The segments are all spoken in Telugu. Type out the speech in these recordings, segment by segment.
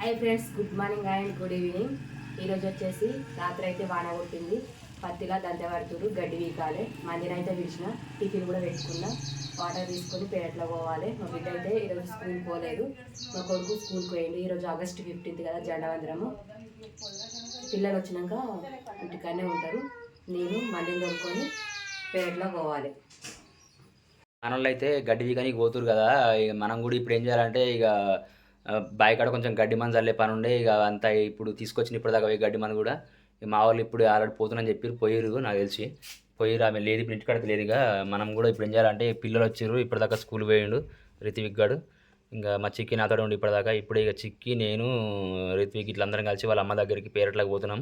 Hi friends, good morning and good evening. ఈరోజు వచ్చేసి రాత్రి అయితే వాన కొట్టింది. పత్తిలా దంతే పడుతురు, గడ్డి వీకాలి. మందిని అయితే పిలిచిన, టిఫిన్ కూడా పెట్టుకున్నా. వాటర్ తీసుకొని పేరట్లో పోవాలి. మా బిడ్డ అయితే ఈరోజు స్కూల్ పోలేదు, మా కొడుకు స్కూల్కి పోయింది. ఈరోజు ఆగస్ట్ 15 కదా, జెండావందనము. పిల్లలు వచ్చినాక ఇంటికాడనే ఉంటారు. నేను మందిని దొరుకుని పేరట్లో పోవాలి. మనోళ్ళు అయితే గడ్డి వీకానికి పోతురు కదా, ఇక మనం కూడా ఇప్పుడు ఏం చేయాలంటే ఇక బావి కాడ కొంచెం గడ్డి మంది చల్లే పని ఉండే. ఇక అంతా ఇప్పుడు తీసుకొచ్చిన ఇప్పటిదాకా గడ్డి మంది కూడా మా వాళ్ళు ఇప్పుడు ఆల్రెడీ పోతున్నాని చెప్పి పోయిరు. నాకు తెలిసి పోయిరు. ఆమె లేదు ఇప్పుడు ఇంటికాడ లేదు. ఇక మనం కూడా ఇప్పుడు ఏం చేయాలంటే పిల్లలు వచ్చారు. ఇప్పటిదాకా స్కూల్ పోయిండు రితివిక్ గాడు. ఇంకా మా చిక్కి నాతో ఉండి ఇప్పటిదాకా. ఇప్పుడు ఇక చిక్కి నేను రితివిక్ ఇట్లా అందరం కలిసి వాళ్ళ అమ్మ దగ్గరికి పేరట్లకు పోతున్నాం.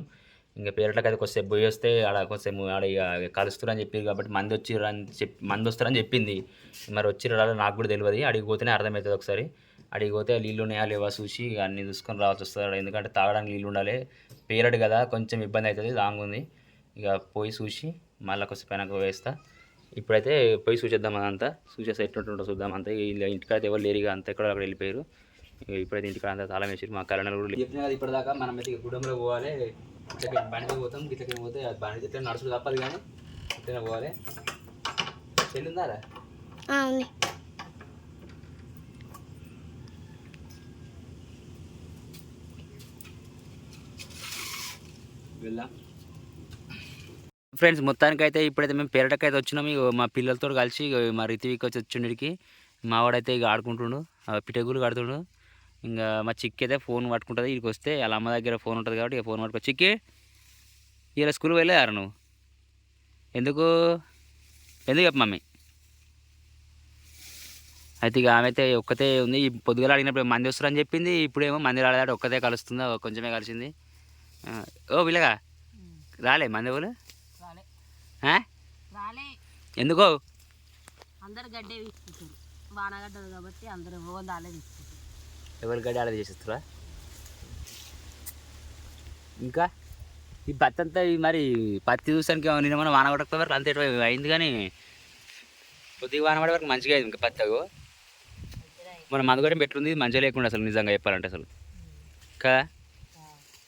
ఇంకా పేరట్లకు అయితే కొద్దిసేపు పోయి వస్తే ఆడ కొంచెం ఆడ ఇక కలుస్తారని చెప్పారు కాబట్టి మంది వస్తారని చెప్పింది. మరి వచ్చిర్రా నాకు కూడా తెలియదు. అడిగి పోతేనే అర్థమవుతుంది. ఒకసారి అడిగి పోతే నీళ్ళు ఉన్నాయా లేవా చూసి అన్నీ చూసుకొని రావాల్సి వస్తుంది. ఎందుకంటే తాగడానికి నీళ్ళు ఉండాలి. పేరడు కదా, కొంచెం ఇబ్బంది అవుతుంది. లాంగ్ ఉంది. ఇక పోయి చూసి మళ్ళీ కొంచెం పైన వేస్తా. ఇప్పుడైతే పోయి చూసేద్దాం. అదంతా చూసేసి ఎట్లుంటుంటో చూద్దాం. అంతా ఇలా ఇంటికైతే ఎవరు లేరు. అంతా ఎక్కడ అక్కడ వెళ్ళిపోయారు. ఇప్పుడైతే ఇంటికాడ అంతా తాళం వేసారు. మా కళ్యాణాలు కూడా చెప్పినా కదా ఇప్పటిదాకా మనం అయితే గుడంలో పోవాలి. ఇట్లా బండికి పోతాం. ఇట్లకి పోతే బండి ఇట్లా నడుచుడు తప్పదు, కానీ ఇట్లనే పోవాలి. చెల్లిందారా వెళ్దాం. ఫ్రెండ్స్, మొత్తానికైతే ఇప్పుడైతే మేము పేరటకి అయితే వచ్చినాము. మా పిల్లలతో కలిసి మా రితివికి వచ్చి వచ్చిండికి మా వాడైతే ఇక ఆడుకుంటుండు, పిటగులు కడుతుండు. ఇంకా మా చిక్కి అయితే ఫోన్ పట్టుకుంటుంది. ఇక్కడికి వస్తే వాళ్ళ అమ్మ దగ్గర ఫోన్ ఉంటుంది కాబట్టి ఇక ఫోన్ పట్టుకో. చిక్కి ఇలా స్కూల్కి వెళ్ళారు నువ్వు? ఎందుకు చెప్పు మమ్మీ. అయితే ఇక ఆమె అయితే ఒక్కతే ఉంది. పొద్దుగల అడిగినప్పుడు మంది వస్తారని చెప్పింది. ఇప్పుడేమో మంది రాలేదంటే ఒక్కతే కలుస్తుందా, కొంచెమే కలిసింది. ఓ పిల్లగా రాలే మంది ఎవరు? ఎందుకో అందరు గడ్డే తీసుకుంటారు. వానగడ్డలు కాబట్టి అందరూ ఆలే తీసుకుంటారు. ఎవరు గడ్డి ఆలే చేసేస్తారా? ఇంకా ఈ పత్తి అంతా మరి పత్తి చూసానికి నిన్న మనం వాన పడక వరకు అంత అయింది, కానీ కొద్దిగా వాన పడే వరకు మంచిగా అయింది. ఇంకా పత్తి మన మందు కొట్టిన పెట్టుంది మంచిగా లేకుండా అసలు, నిజంగా చెప్పాలంటే అసలు. ఇంకా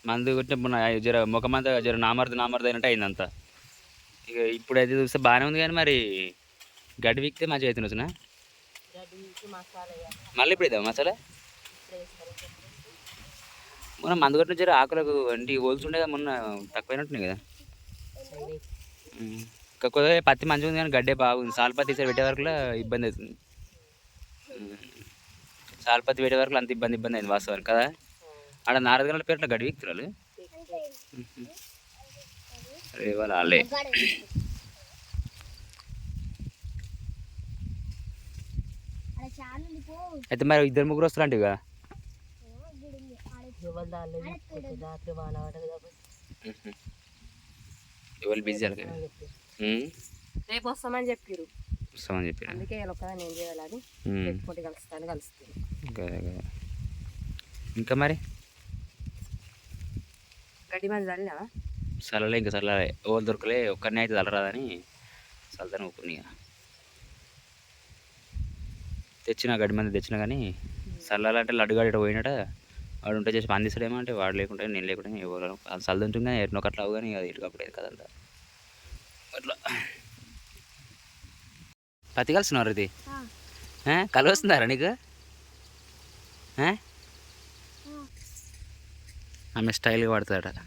మందు కొట్టిన మొన్న జర ముఖమంతా జర నామర్ది అయినట్టు అయింది అంతా. ఇక ఇప్పుడైతే చూస్తే బాగానే ఉంది, కానీ మరి గడ్డి వీక్తే మంచిగా అవుతుంది. వచ్చిన మళ్ళీ ఇప్పుడు అవుతావా మసాలా? మొన్న మందు కొట్టిన జర ఆకులకు ఇంటికి పోల్చుండే కదా, మొన్న తక్కువైనట్టున్నాయి కదా. కాకపోతే పత్తి మంచిగా ఉంది, కానీ గడ్డే బాగుంది. సాల్పత్తి ఈసారి పెట్టే వరకు ఇబ్బంది అవుతుంది. సాల్పత్తి పెట్టే వరకు అంత ఇబ్బంది అయింది వాస్తవానికి కదా. ఆడ నారదగల పేరులో గడ్డి వీక్తురాలు రేవాలే. అయితే మరి ఇద్దరు ముగ్గురు వస్తారంట ఇక. ఎవరు బిజీ రేపు వస్తామని చెప్పారు. వస్తామని చెప్పారు. అందుకే నేను చేయాలని కలుస్తాను. ఇంకా మరి గడ్డి మంది చల్లినా చల్లలే, ఇంకా చల్లలే. ఎవరు దొరకలే. ఒక్కరిని అయితే చల్లరాదని చల్లని ఒప్పుని తెచ్చిన గడ్డి మంది తెచ్చినా, కానీ చల్లాలంటే లడ్డుగాడు ఇటు పోయినట. వాడు ఉంటే చేసి పండిస్తాడేమో అంటే వాడు లేకుంటే నేను లేకుంటే ఎవరు చల్లుతుంటుంది. కానీ ఎట్నో ఒకట్లా అవు, కానీ అది ఇటుకప్పుడేది కదంతా అట్లా. పత్తి కలిసినారు ఇది కలు వస్తుందారా నీకు? ఆమె స్టైల్గా పడుతుందట.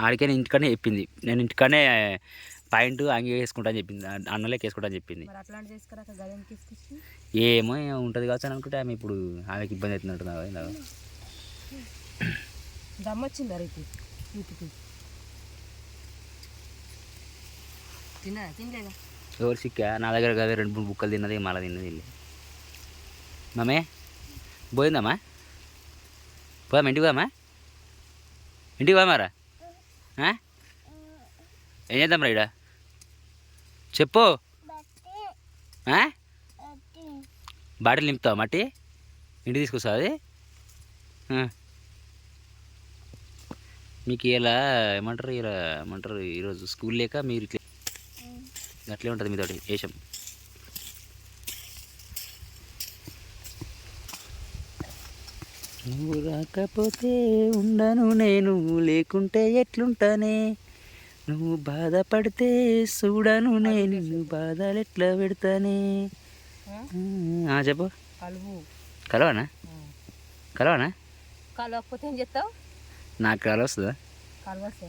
ఆడికే నేను ఇంటికనే చెప్పింది. నేను ఇంటికనే పాయింట్ అంగి వేసుకుంటా అని చెప్పింది. అన్నలేక వేసుకుంటా అని చెప్పింది. ఏమో ఉంటుంది కావచ్చు అని అనుకుంటే ఆమె ఇప్పుడు ఆమెకి ఇబ్బంది అవుతున్నట్టు. దమ్మొచ్చిందా తినలేదా? ఎవరు సిక్కా? నా దగ్గర కదా 2-3 బుక్కలు తిన్నది, మళ్ళీ తిన్నది వెళ్ళి. మామే పోయిందమ్మా? పోదామా ఇంటికి? పోదామా ఇంటికి? పోదామారా? ఏం చేద్దాం రా? ఇడ చెప్పు. బాటిల్ నింపుతావా మట్టి? ఇంటికి తీసుకొస్తావు అది? మీకు ఇలా ఏమంటారు ఈరోజు స్కూల్ లేక మీరు ఇట్లా అట్లే ఉంటుంది మీతోటి వేషం. నువ్వు రాకపోతే ఉండను నేను, లేకుంటే ఎట్లుంటానే, నువ్వు బాధపడితే చూడను నేను, నువ్వు బాధలు ఎట్లా పెడతానే. చెప్పు. కలువు కలవనా? కలవనా? కలవకపోతే ఏం చేస్తావు? నాకు కలవ వస్తుందా? కలవస్తే